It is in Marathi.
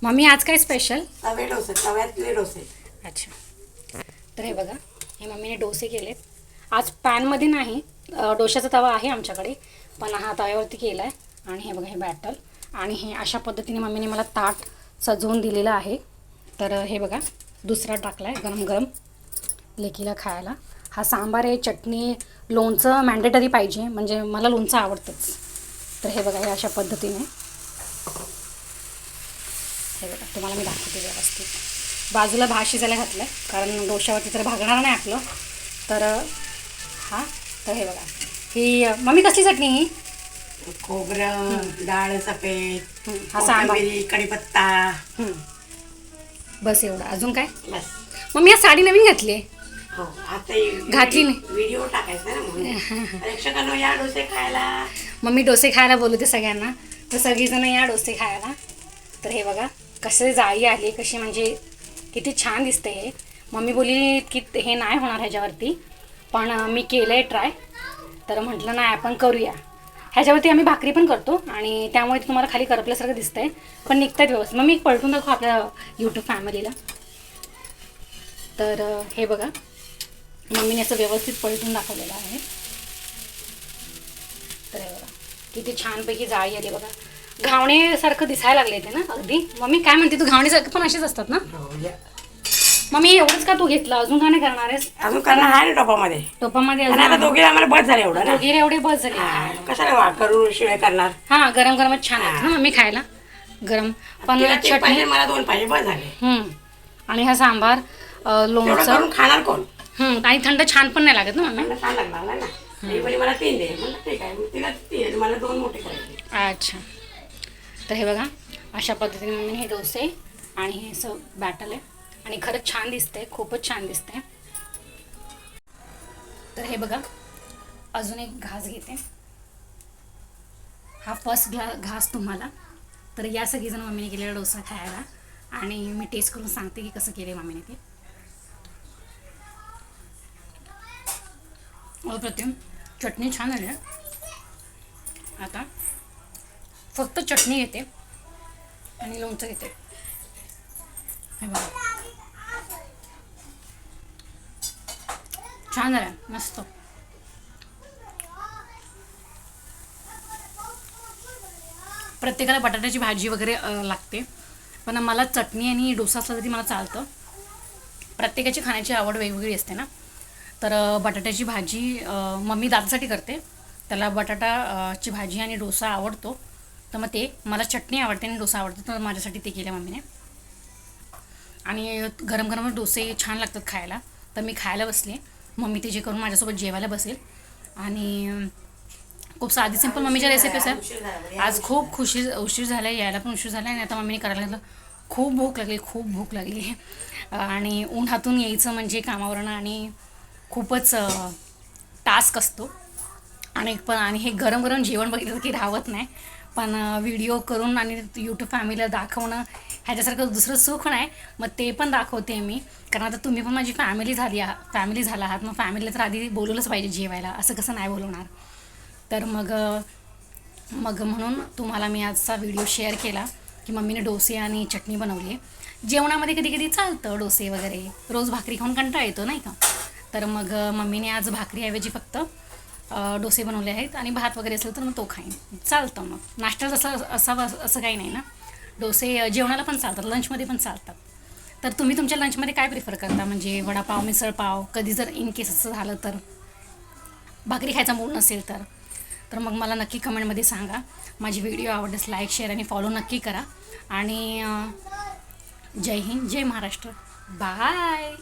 मम्मी आज काय स्पेशल? तवे डोसे, तव्यातले डोसे. अच्छा, तर हे बघा, हे मम्मीने डोसे केलेत. आज पॅनमध्ये नाही, डोशाचा तवा आहे आमच्याकडे, पण हा तव्यावरती केला आहे. आणि हे बघा, हे बॅटर. आणि हे अशा पद्धतीने मम्मीने मला ताट सजवून दिलेलं आहे. तर हे बघा, दुसरा टाकला आहे गरम गरम लेकीला खायला. हा सांबार आहे, चटणी, लोणचं मॅन्डेटरी पाहिजे, म्हणजे मला लोणचं आवडतंच. तर हे बघा, हे अशा पद्धतीने, हे बघा तुम्हाला मी दाखवते व्यवस्थित. बाजूला भात शिजायला घातलं आहे, कारण डोश्यावरती तर भागणार नाही आपलं. तर हा, तर हे बघा, ही मम्मी कसली चटणी ही? खोबरं, डाळ सफेद, हा सांबार, कढीपत्ता. बस एवढं. अजून काय? बस. मम्मी आज साडी नवीन घातली आहे. हो, आता घातली नाही. व्हिडिओ टाकायचा ना म्हणून. प्रेक्षकांनो या डोसे खायला. मम्मी डोसे खायला बोलवते सगळ्यांना, तर सगळीजणं या डोसे खायला. तर हे बघा कसे जाळी आली, कशी म्हणजे किती छान दिसते हे. मम्मी बोलली की हे नाही होणार ह्याच्यावरती, पण मी केलं आहे ट्राय. तर म्हटलं नाही, आपण करूया. ह्याच्यावरती आम्ही भाकरी पण करतो, आणि त्यामुळे तुम्हाला खाली करपल्यासारखं दिसतंय, पण निघतात व्यवस्थित. मग मी पलटून दाखव आपल्या यूट्यूब फॅमिलीला. तर हे बघा, मम्मीने असं व्यवस्थित पलटून दाखवलेलं आहे. तर हे बघा किती छानपैकी जाळी आली बघा. घावणेसारखं दिसायला लागले ते ना अगदी. मम्मी काय म्हणते तू, घावणेसारखं पण असेच असतात ना? मम्मी एवढंच का तू घेतलं, अजून का नाही करणार आहेस? अजून करणार आहे ना टोपामध्ये. टोपामध्ये आणि आता दोघे आम्हाला बस झाले एवढं ना. वगैरे एवढे बस झाले. कशाला करू शिवाय करणार. हा, गरम गरमच छान लागतं ना मम्मी खायला, गरम. पण तिला एक चटणी, पाहिजे, मला 2 पाहिजे, बस झाले. आणि हा सांबार, एवढं लोणचं, करून खाणार कोण? आणि थंड छान पण नाही लागत ना मम्मी. मला छान लागणार नाही ना. ही बोली मला 3 दे, म्हणलं ठीक आहे. मग तिला 3, मला 2 मोठे करायचे. अच्छा, तर हे बघा अशा पद्धतीने मम्मीने हे डोसे आणि हे असं बॅटल आहे, आणि खरंच छान दिसतंय, खूपच छान दिसतंय. तर हे बघा, अजून एक घास घेते. हा फर्स्ट घास तुम्हाला. तर या सगळीजण मम्मीने केलेला डोसा खायला, आणि मी टेस्ट करून सांगते की कसं केलं मम्मीने ते. अप्रतिम चटणी छान आली आहे. आता फक्त चटणी घेते आणि लोणचं घेते. हे बघा, छान झालं, मस्त. प्रत्येकाला बटाट्याची भाजी वगैरे लागते, पण मला चटणी आणि डोसा असला तरी मला चालतं. प्रत्येकाची खाण्याची आवड वेगवेगळी असते ना. तर बटाट्याची भाजी मम्मी दादासाठी करते, त्याला बटाटाची भाजी आणि डोसा आवडतो. तर मग ते, मला चटणी आवडते आणि डोसा आवडतो, तर माझ्यासाठी ते केलं मम्मीने. आणि गरम गरम डोसे छान लागतात खायला. तर मी खायला बसले, मम्मी ते जे करून माझ्यासोबत जेवायला बसेल. आणि खूप साधी सिंपल मम्मीच्या रेसिपीज आहेत. आज खूप उशीर झाला आहे, यायला पण उशीर झाला आहे. आणि आता मम्मीने करायला लागलं. खूप भूक लागली. आणि उन्हातून यायचं म्हणजे कामावरनं, आणि खूपच टास्क असतो. आणि हे गरम गरम जेवण बघितलं की राहत नाही. पण व्हिडिओ करून आणि यूट्यूब फॅमिलीला दाखवणं ह्याच्यासारखं दुसरं सुख नाही. मग ते पण दाखवते मी, कारण आता तुम्ही पण माझी फॅमिली झाला आहात. मग फॅमिलीला तर आधी बोलवलंच पाहिजे जेवायला, असं कसं नाही बोलवणार. तर मग म्हणून तुम्हाला मी आजचा व्हिडिओ शेअर केला की मम्मीने डोसे आणि चटणी बनवली आहे. जेवणामध्ये कधी कधी चालतं डोसे वगैरे, रोज भाकरी खाऊन कंटाळा येतो नाही का. तर मग मम्मीने आज भाकरीऐवजी फक्त डोसे बनवले आहेत, आणि भात वगैरे असेल तर मग तो खाईन, चालतं. मग नाश्त्यात असं काही नाही ना. डोसे जेवणाला पण चालतात, लंचमध्ये पण चालतात. तर तुम्ही तुमच्या लंचमध्ये काय प्रिफर करता, म्हणजे वडापाव, मिसळपाव, कधी जर इन केस असं झालं तर, भाकरी खायचा मूड नसेल तर मग मला नक्की कमेंटमध्ये सांगा. माझी व्हिडिओ आवडल्यास लाईक, शेअर आणि फॉलो नक्की करा. आणि जय हिंद, जय महाराष्ट्र, बाय.